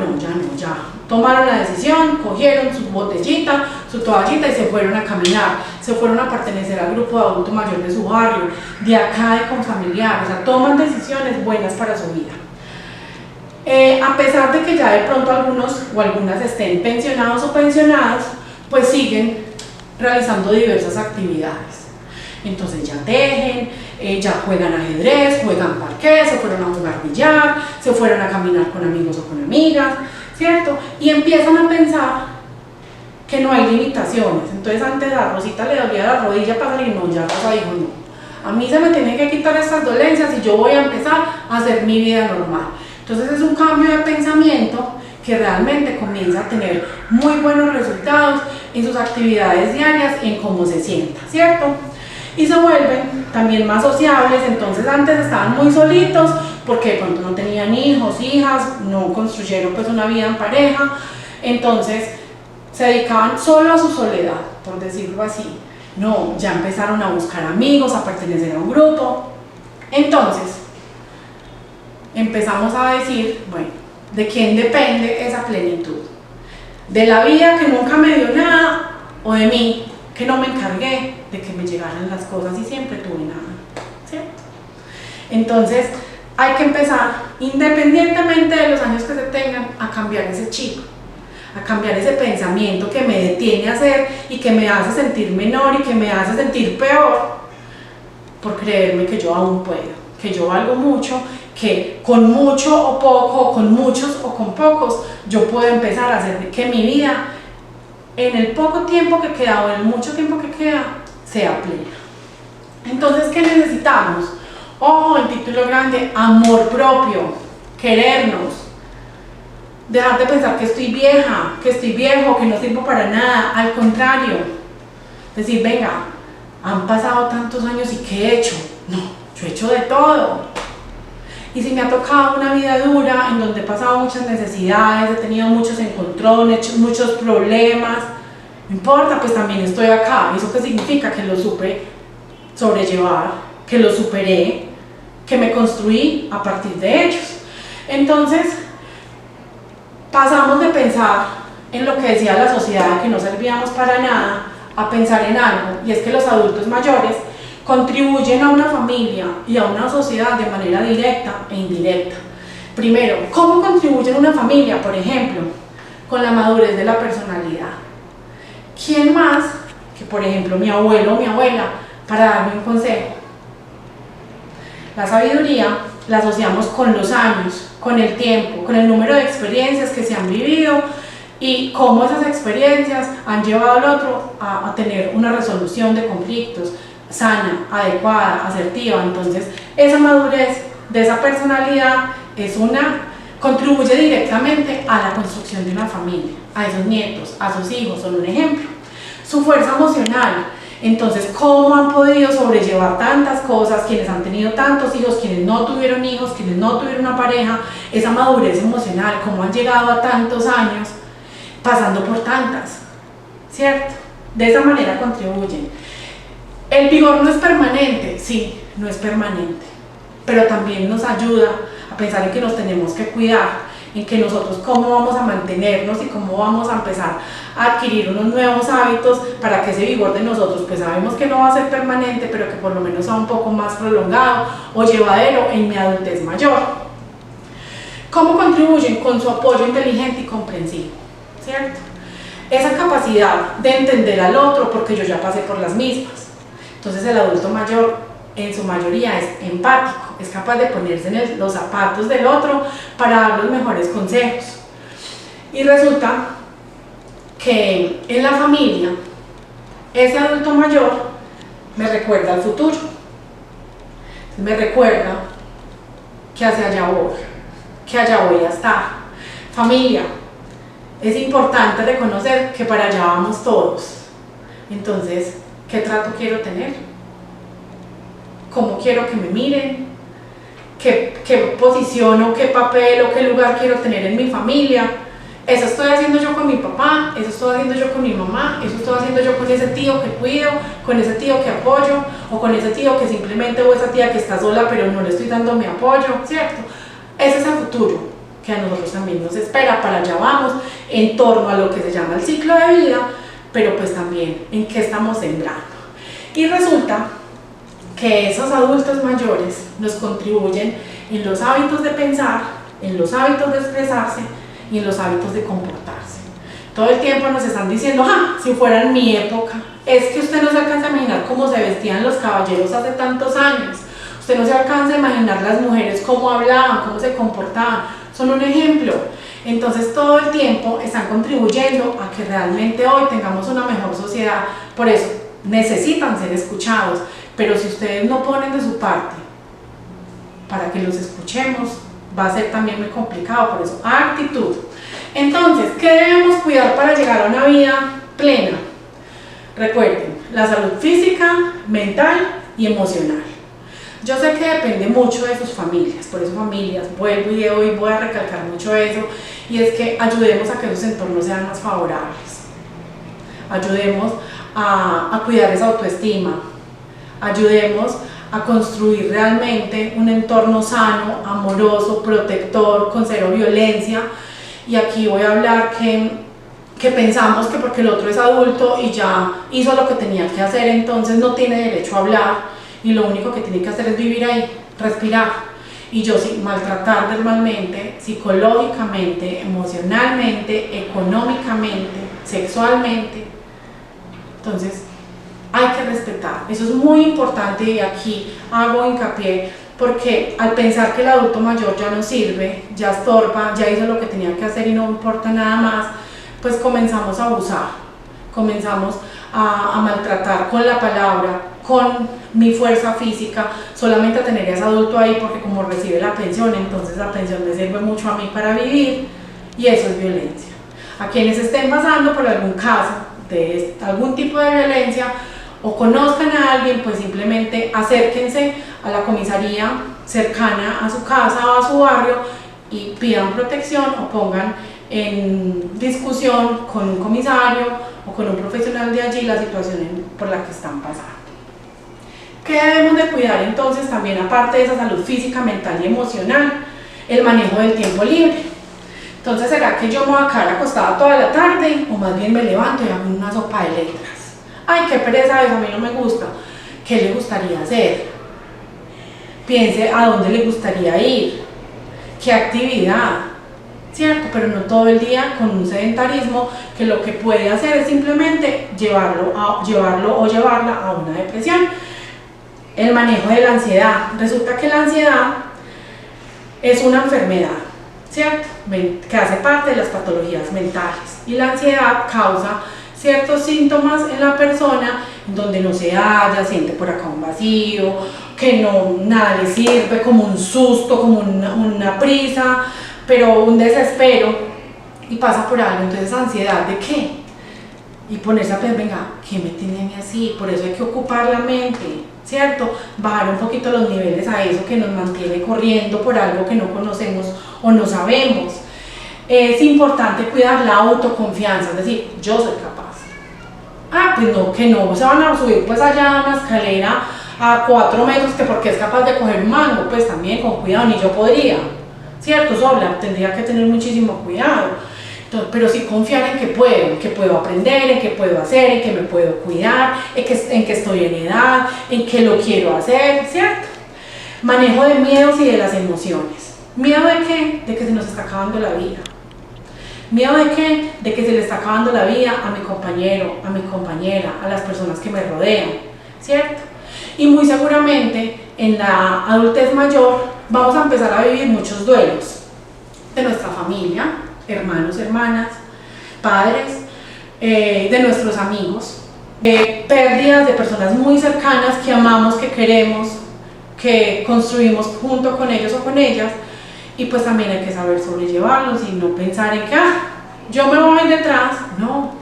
Speaker 1: ya tomaron la decisión, cogieron su botellita, su toallita y se fueron a caminar, se fueron a pertenecer al grupo de adulto mayor de su barrio, de acá de confamiliar, o sea, toman decisiones buenas para su vida. A pesar de que ya de pronto algunos o algunas estén pensionados o pensionadas, pues siguen realizando diversas actividades. Entonces ya tejen, ya juegan ajedrez, juegan parqués, se fueron a jugar billar, se fueron a caminar con amigos o con amigas, ¿cierto? Y empiezan a pensar que no hay limitaciones. Entonces antes a Rosita le dolía la rodilla para salir, no, ya Rosa dijo no. A mí se me tienen que quitar estas dolencias y yo voy a empezar a hacer mi vida normal. Entonces es un cambio de pensamiento que realmente comienza a tener muy buenos resultados en sus actividades diarias y en cómo se sienta, ¿cierto? Y se vuelven también más sociables. Entonces antes estaban muy solitos porque de pronto no tenían hijos, hijas, no construyeron pues una vida en pareja, entonces se dedicaban solo a su soledad, por decirlo así. No, ya empezaron a buscar amigos, a pertenecer a un grupo. Entonces empezamos a decir, bueno, ¿de quién depende esa plenitud? ¿De la vida que nunca me dio nada o de mí que no me encargué de que me llegaran las cosas y siempre tuve nada? ¿Cierto? Entonces hay que empezar, independientemente de los años que se tengan, a cambiar ese chip, a cambiar ese pensamiento que me detiene a hacer y que me hace sentir menor y que me hace sentir peor por creerme que yo aún puedo, que yo valgo mucho, que con mucho o poco, con muchos o con pocos, yo puedo empezar a hacer que mi vida, en el poco tiempo que queda o en el mucho tiempo que queda, sea plena. Entonces, ¿qué necesitamos? Ojo, el título grande: amor propio, querernos, dejar de pensar que estoy vieja, que estoy viejo, que no sirvo para nada. Al contrario, decir, venga, han pasado tantos años y ¿qué he hecho? No, yo he hecho de todo. Y si me ha tocado una vida dura, en donde he pasado muchas necesidades, he tenido muchos encontrones, muchos problemas, no importa, pues también estoy acá. ¿Eso qué significa? Que lo supe sobrellevar, que lo superé, que me construí a partir de ellos. Entonces, pasamos de pensar en lo que decía la sociedad, que no servíamos para nada, a pensar en algo, y es que los adultos mayores contribuyen a una familia y a una sociedad de manera directa e indirecta. Primero, ¿cómo contribuyen a una familia? Por ejemplo, con la madurez de la personalidad. ¿Quién más que, por ejemplo, mi abuelo o mi abuela, para darme un consejo? La sabiduría la asociamos con los años, con el tiempo, con el número de experiencias que se han vivido y cómo esas experiencias han llevado al otro a tener una resolución de conflictos sana, adecuada, asertiva. Entonces, esa madurez de esa personalidad contribuye directamente a la construcción de una familia, a esos nietos, a sus hijos, son un ejemplo. Su fuerza emocional. Entonces, ¿cómo han podido sobrellevar tantas cosas quienes han tenido tantos hijos, quienes no tuvieron hijos, quienes no tuvieron una pareja? Esa madurez emocional, ¿cómo han llegado a tantos años pasando por tantas? ¿Cierto? De esa manera contribuyen. El vigor no es permanente, sí, no es permanente, pero también nos ayuda a pensar en que nos tenemos que cuidar, en que nosotros cómo vamos a mantenernos y cómo vamos a empezar a adquirir unos nuevos hábitos para que ese vigor de nosotros, pues sabemos que no va a ser permanente, pero que por lo menos sea un poco más prolongado o llevadero en mi adultez mayor. ¿Cómo contribuyen? Con su apoyo inteligente y comprensivo, ¿cierto? Esa capacidad de entender al otro, porque yo ya pasé por las mismas. Entonces el adulto mayor en su mayoría es empático, es capaz de ponerse en los zapatos del otro para dar los mejores consejos. Y resulta que en la familia ese adulto mayor me recuerda al futuro, me recuerda que hacia allá voy, que allá voy a estar. Familia, es importante reconocer que para allá vamos todos. Entonces, ¿qué trato quiero tener? ¿Cómo quiero que me miren? ¿Qué posición o qué papel o qué lugar quiero tener en mi familia? Eso estoy haciendo yo con mi papá, eso estoy haciendo yo con mi mamá, eso estoy haciendo yo con ese tío que cuido, con ese tío que apoyo, o con ese tío que simplemente, o esa tía que está sola pero no le estoy dando mi apoyo, ¿cierto? Ese es el futuro que a nosotros también nos espera, para allá vamos, en torno a lo que se llama el ciclo de vida, pero pues también en qué estamos sembrando. Y resulta que esos adultos mayores nos contribuyen en los hábitos de pensar, en los hábitos de expresarse y en los hábitos de comportarse. Todo el tiempo nos están diciendo, si fuera en mi época, es que usted no se alcanza a imaginar cómo se vestían los caballeros hace tantos años, usted no se alcanza a imaginar las mujeres cómo hablaban, cómo se comportaban, son un ejemplo. Entonces todo el tiempo están contribuyendo a que realmente hoy tengamos una mejor sociedad. Por eso necesitan ser escuchados, pero si ustedes no ponen de su parte para que los escuchemos, va a ser también muy complicado. Por eso, actitud. Entonces, ¿qué debemos cuidar para llegar a una vida plena? Recuerden, la salud física, mental y emocional. Yo sé que depende mucho de sus familias, por eso familias, vuelvo y hoy voy a recalcar mucho eso, y es que ayudemos a que esos entornos sean más favorables. Ayudemos a cuidar esa autoestima, ayudemos a construir realmente un entorno sano, amoroso, protector, con cero violencia. Y aquí voy a hablar que pensamos que porque el otro es adulto y ya hizo lo que tenía que hacer, entonces no tiene derecho a hablar y lo único que tiene que hacer es vivir ahí, respirar. Y yo sí, maltratar verbalmente, psicológicamente, emocionalmente, económicamente, sexualmente. Entonces hay que respetar, eso es muy importante, y aquí hago hincapié porque al pensar que el adulto mayor ya no sirve, ya estorba, ya hizo lo que tenía que hacer y no importa nada más, pues comenzamos a abusar, comenzamos a maltratar con la palabra, con mi fuerza física, solamente a tener a ese adulto ahí porque como recibe la pensión, entonces la pensión me sirve mucho a mí para vivir, y eso es violencia. A quienes estén pasando por algún caso de algún tipo de violencia o conozcan a alguien, pues simplemente acérquense a la comisaría cercana a su casa o a su barrio y pidan protección o pongan en discusión con un comisario o con un profesional de allí la situación por la que están pasando. ¿Qué debemos de cuidar entonces también, aparte de esa salud física, mental y emocional? El manejo del tiempo libre. Entonces, ¿será que yo me voy a quedar acostada toda la tarde o más bien me levanto y hago una sopa de letras? Ay, qué pereza eso, a mí no me gusta. ¿Qué le gustaría hacer? Piense a dónde le gustaría ir, qué actividad, ¿cierto? Pero no todo el día con un sedentarismo que lo que puede hacer es simplemente llevarlo o llevarla a una depresión. El manejo de la ansiedad. Resulta que la ansiedad es una enfermedad, ¿cierto? Que hace parte de las patologías mentales, y la ansiedad causa ciertos síntomas en la persona donde no se halla, siente por acá un vacío, que no, nada le sirve, como un susto, como una prisa, pero un desespero, y pasa por algo. Entonces, ¿ansiedad de qué? Y ponerse a pensar, venga, ¿qué me tiene a mí así? Por eso hay que ocupar la mente, ¿cierto? Bajar un poquito los niveles a eso que nos mantiene corriendo por algo que no conocemos o no sabemos. Es importante cuidar la autoconfianza, es decir, yo soy capaz. Ah, pues no, que no se van a subir pues allá a una escalera a 4 metros, que porque es capaz de coger un mango, pues también con cuidado, ni yo podría, ¿cierto? Sola, tendría que tener muchísimo cuidado. Entonces, pero sí confiar en que puedo aprender, en que puedo hacer, en que me puedo cuidar, en que estoy en edad, en que lo quiero hacer, ¿cierto? Manejo de miedos y de las emociones. ¿Miedo de qué? De que se nos está acabando la vida. ¿Miedo de qué? De que se le está acabando la vida a mi compañero, a mi compañera, a las personas que me rodean, ¿cierto? Y muy seguramente en la adultez mayor vamos a empezar a vivir muchos duelos de nuestra familia, hermanos, hermanas, padres, de nuestros amigos, pérdidas de personas muy cercanas que amamos, que queremos, que construimos junto con ellos o con ellas. Y pues también hay que saber sobrellevarlos y no pensar en que yo me voy detrás. No,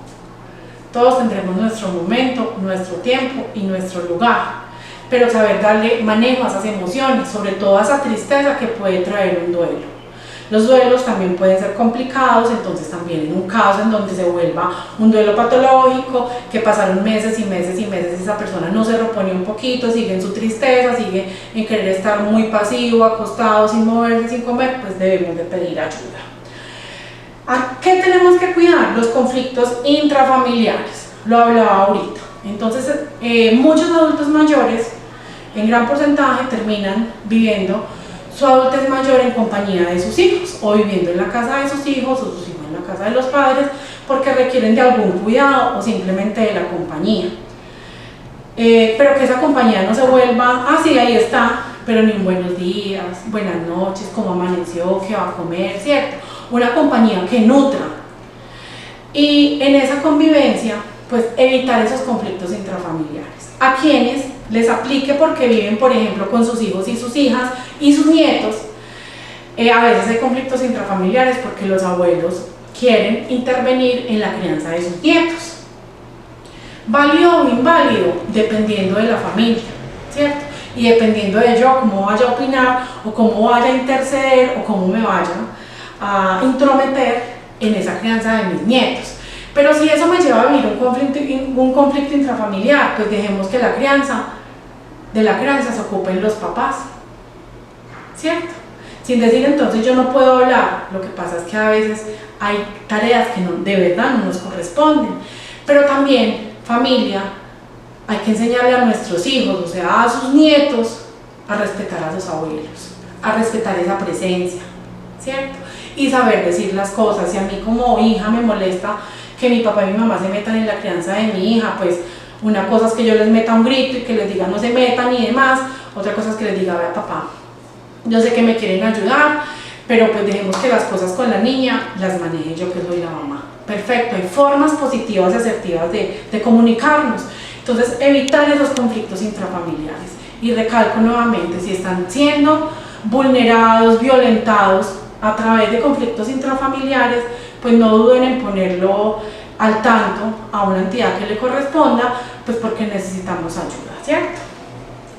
Speaker 1: todos tendremos nuestro momento, nuestro tiempo y nuestro lugar, pero saber darle manejo a esas emociones, sobre todo a esa tristeza que puede traer un duelo. Los duelos también pueden ser complicados, entonces también en un caso en donde se vuelva un duelo patológico, que pasaron meses y meses y meses y esa persona no se repone un poquito, sigue en su tristeza, sigue en querer estar muy pasivo, acostado, sin moverse, sin comer, pues debemos de pedir ayuda. ¿A qué tenemos que cuidar? Los conflictos intrafamiliares, lo hablaba ahorita. Entonces, muchos adultos mayores, en gran porcentaje, terminan viviendo su adultez mayor en compañía de sus hijos, o viviendo en la casa de sus hijos, o sus hijos en la casa de los padres, porque requieren de algún cuidado o simplemente de la compañía. Pero que esa compañía no se vuelva, sí, ahí está, pero ni un buenos días, buenas noches, cómo amaneció, qué va a comer, ¿cierto? Una compañía que nutra. Y en esa convivencia, pues evitar esos conflictos intrafamiliares. A quienes les aplique porque viven, por ejemplo, con sus hijos y sus hijas y sus nietos, a veces hay conflictos intrafamiliares porque los abuelos quieren intervenir en la crianza de sus nietos. válido o inválido, dependiendo de la familia, ¿cierto? Y dependiendo de yo, cómo vaya a opinar, o cómo vaya a interceder, o cómo me vaya a intrometer en esa crianza de mis nietos. Pero si eso me lleva a vivir un conflicto intrafamiliar, pues dejemos que de la crianza se ocupen los papás, ¿cierto? Sin decir entonces yo no puedo hablar, lo que pasa es que a veces hay tareas que de verdad no nos corresponden, pero también familia, hay que enseñarle a nuestros hijos, o sea, a sus nietos, a respetar a sus abuelos, a respetar esa presencia, ¿cierto? Y saber decir las cosas. Si a mí como hija me molesta que mi papá y mi mamá se metan en la crianza de mi hija, pues una cosa es que yo les meta un grito y que les diga no se metan y demás, otra cosa es que les diga, vea papá, yo sé que me quieren ayudar, pero pues dejemos que las cosas con la niña las maneje yo, que soy la mamá. Perfecto, hay formas positivas y asertivas de comunicarnos. Entonces, evitar esos conflictos intrafamiliares. Y recalco nuevamente, si están siendo vulnerados, violentados a través de conflictos intrafamiliares, pues no duden en ponerlo al tanto a una entidad que le corresponda, pues porque necesitamos ayuda, ¿cierto?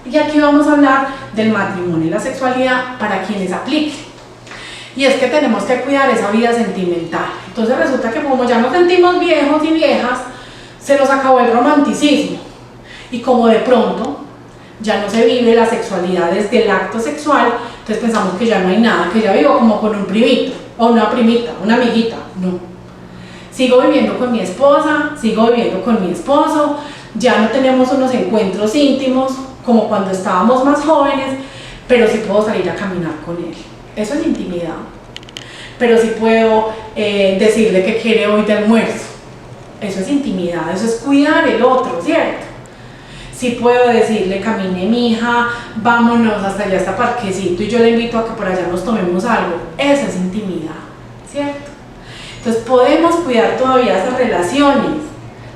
Speaker 1: Y aquí vamos a hablar del matrimonio y la sexualidad para quienes apliquen. Y es que tenemos que cuidar esa vida sentimental. Entonces resulta que como ya nos sentimos viejos y viejas, se nos acabó el romanticismo. Y como de pronto ya no se vive la sexualidad desde el acto sexual, entonces pensamos que ya no hay nada, que ya vivo como con un primito, o una primita, una amiguita. No. Sigo viviendo con mi esposa, sigo viviendo con mi esposo, ya no tenemos unos encuentros íntimos como cuando estábamos más jóvenes, pero sí puedo salir a caminar con él. Eso es intimidad. Pero sí puedo decirle que quiere hoy de almuerzo. Eso es intimidad, eso es cuidar el otro, ¿cierto? Sí puedo decirle, camine mi hija, vámonos hasta allá, hasta parquecito, y yo le invito a que por allá nos tomemos algo. Eso es intimidad, ¿cierto? Entonces podemos cuidar todavía esas relaciones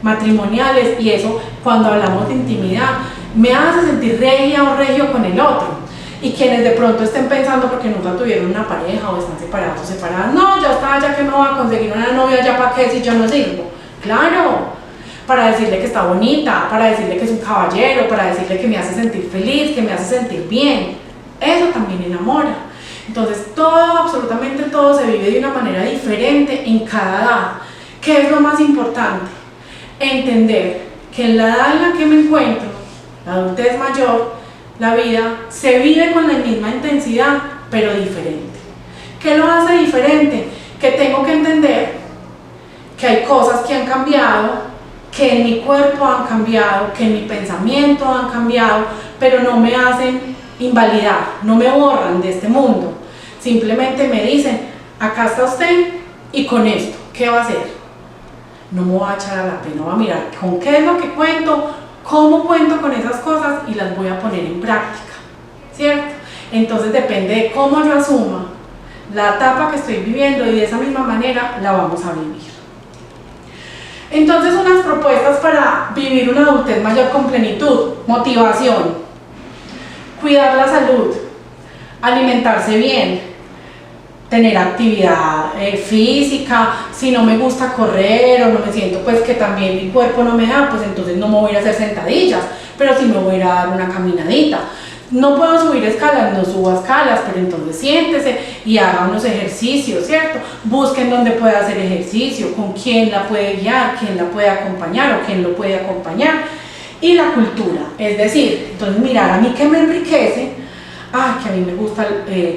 Speaker 1: matrimoniales, y eso, cuando hablamos de intimidad, me hace sentir regia o regio con el otro. Y quienes de pronto estén pensando porque nunca tuvieron una pareja o están separados o separadas, no, ya está, ya que no va a conseguir una novia, ya para qué si yo no sirvo. Claro, para decirle que está bonita, para decirle que es un caballero, para decirle que me hace sentir feliz, que me hace sentir bien. Eso también enamora. Entonces todo, absolutamente todo se vive de una manera diferente en cada edad. ¿Qué es lo más importante? Entender que en la edad en la que me encuentro, la adultez mayor, la vida se vive con la misma intensidad, pero diferente. ¿Qué lo hace diferente? Que tengo que entender que hay cosas que han cambiado, que en mi cuerpo han cambiado, que en mi pensamiento han cambiado, pero no me hacen invalidar, no me borran de este mundo. Simplemente me dicen, acá está usted y con esto, ¿qué va a hacer? No me voy a echar a la pena, voy a mirar con qué es lo que cuento, cómo cuento con esas cosas y las voy a poner en práctica, ¿cierto? Entonces depende de cómo yo asuma la etapa que estoy viviendo, y de esa misma manera la vamos a vivir. Entonces, unas propuestas para vivir una adultez mayor con plenitud: motivación, cuidar la salud, alimentarse bien, tener actividad física. Si no me gusta correr o no me siento pues que también mi cuerpo no me da, pues entonces no me voy a ir a hacer sentadillas, pero sí me voy a ir a dar una caminadita. No puedo subir escalas, no subo escalas, pero entonces siéntese y haga unos ejercicios, ¿cierto? Busquen dónde puede hacer ejercicio, con quién la puede guiar, quién la puede acompañar o quién lo puede acompañar. Y la cultura, es decir, entonces mirar a mí qué me enriquece. Que a mí me gusta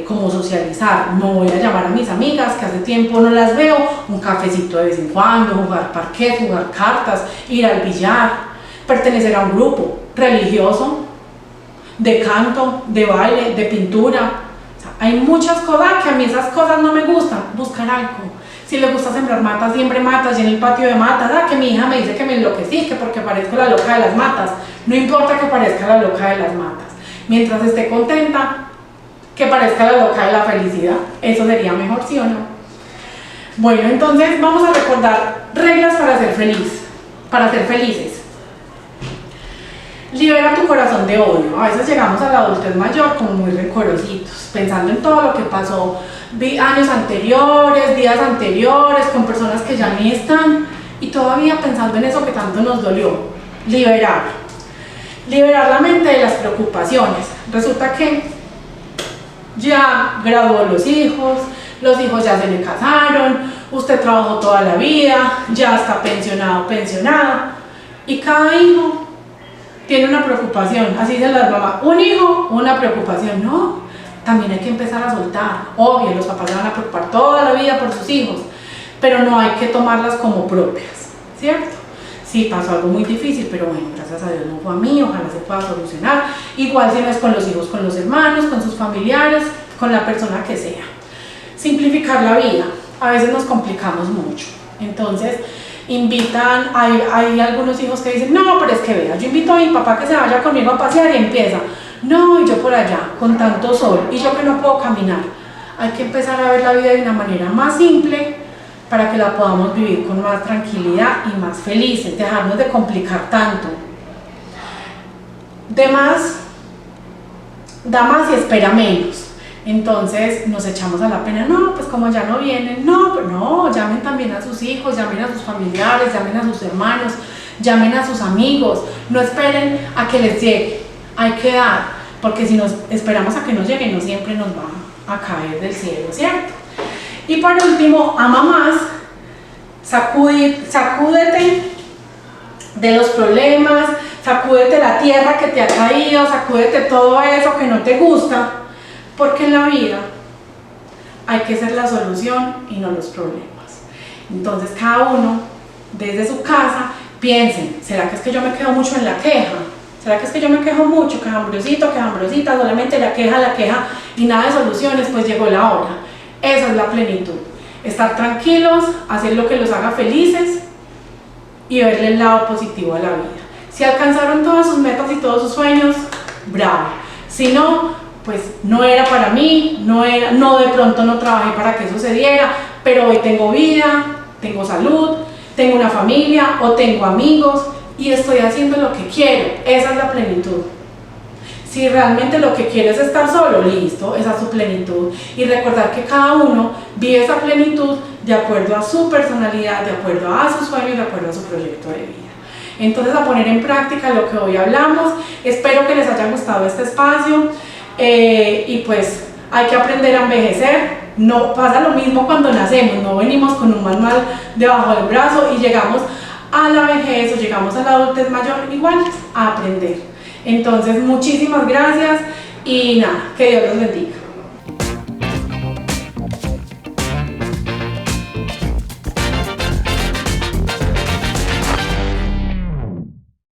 Speaker 1: como socializar, me voy a llamar a mis amigas que hace tiempo no las veo, un cafecito de vez en cuando, jugar parquet, jugar cartas, ir al billar, pertenecer a un grupo religioso, de canto, de baile, de pintura. O sea, hay muchas cosas que a mí esas cosas no me gustan. Buscar algo. Si les gusta sembrar matas, siempre matas, y en el patio de matas, que mi hija me dice que me enloquecí, que porque parezco la loca de las matas. No importa que parezca la loca de las matas, mientras esté contenta, que parezca la loca de la felicidad. Eso sería mejor, ¿sí o no? Bueno, entonces vamos a recordar reglas para ser feliz, para ser felices. Libera tu corazón de odio. A veces llegamos a la adultez mayor como muy rencorositos, pensando en todo lo que pasó años anteriores, días anteriores, con personas que ya ni están, y todavía pensando en eso que tanto nos dolió. liberar. Liberar la mente de las preocupaciones. Resulta que ya graduó los hijos ya se le casaron, usted trabajó toda la vida, ya está pensionado, pensionada, y cada hijo tiene una preocupación. Así dicen las mamás, un hijo, una preocupación. No, también hay que empezar a soltar. Obvio, los papás se van a preocupar toda la vida por sus hijos, pero no hay que tomarlas como propias, ¿cierto? Sí, pasó algo muy difícil, pero bueno, gracias a Dios no fue a mí, ojalá se pueda solucionar. Igual si no es con los hijos, con los hermanos, con sus familiares, con la persona que sea. Simplificar la vida. A veces nos complicamos mucho. Entonces, hay algunos hijos que dicen, no, pero es que vea, yo invito a mi papá que se vaya conmigo a pasear y empieza, no, y yo por allá, con tanto sol, y yo que no puedo caminar. Hay que empezar a ver la vida de una manera más simple, para que la podamos vivir con más tranquilidad y más felices, dejarnos de complicar tanto. Da más y espera menos. Entonces nos echamos a la pena, no, pues como ya no vienen, no, pues no, llamen también a sus hijos, llamen a sus familiares, llamen a sus hermanos, llamen a sus amigos, no esperen a que les llegue, hay que dar, porque si nos esperamos a que nos llegue, no siempre nos va a caer del cielo, ¿cierto? Y por último, ama más, sacúdete de los problemas, sacúdete la tierra que te ha caído, sacúdete todo eso que no te gusta, porque en la vida hay que ser la solución y no los problemas. Entonces cada uno, desde su casa, piensen, ¿será que es que yo me quedo mucho en la queja? ¿Será que es que yo me quejo mucho, quejambrosito, quejambrosita, solamente la queja y nada de soluciones? Pues llegó la hora. Esa es la plenitud. Estar tranquilos, hacer lo que los haga felices y verle el lado positivo a la vida. Si alcanzaron todas sus metas y todos sus sueños, bravo. Si no, pues no era para mí, no de pronto no trabajé para que eso se diera, pero hoy tengo vida, tengo salud, tengo una familia o tengo amigos y estoy haciendo lo que quiero. Esa es la plenitud. Si realmente lo que quiere es estar solo, listo, esa es su plenitud. Y recordar que cada uno vive esa plenitud de acuerdo a su personalidad, de acuerdo a sus sueños, de acuerdo a su proyecto de vida. Entonces, a poner en práctica lo que hoy hablamos. Espero que les haya gustado este espacio y pues hay que aprender a envejecer. No pasa lo mismo cuando nacemos, no venimos con un manual debajo del brazo y llegamos a la vejez o llegamos a la adultez mayor igual a aprender. Entonces, muchísimas gracias y nada, que Dios los bendiga.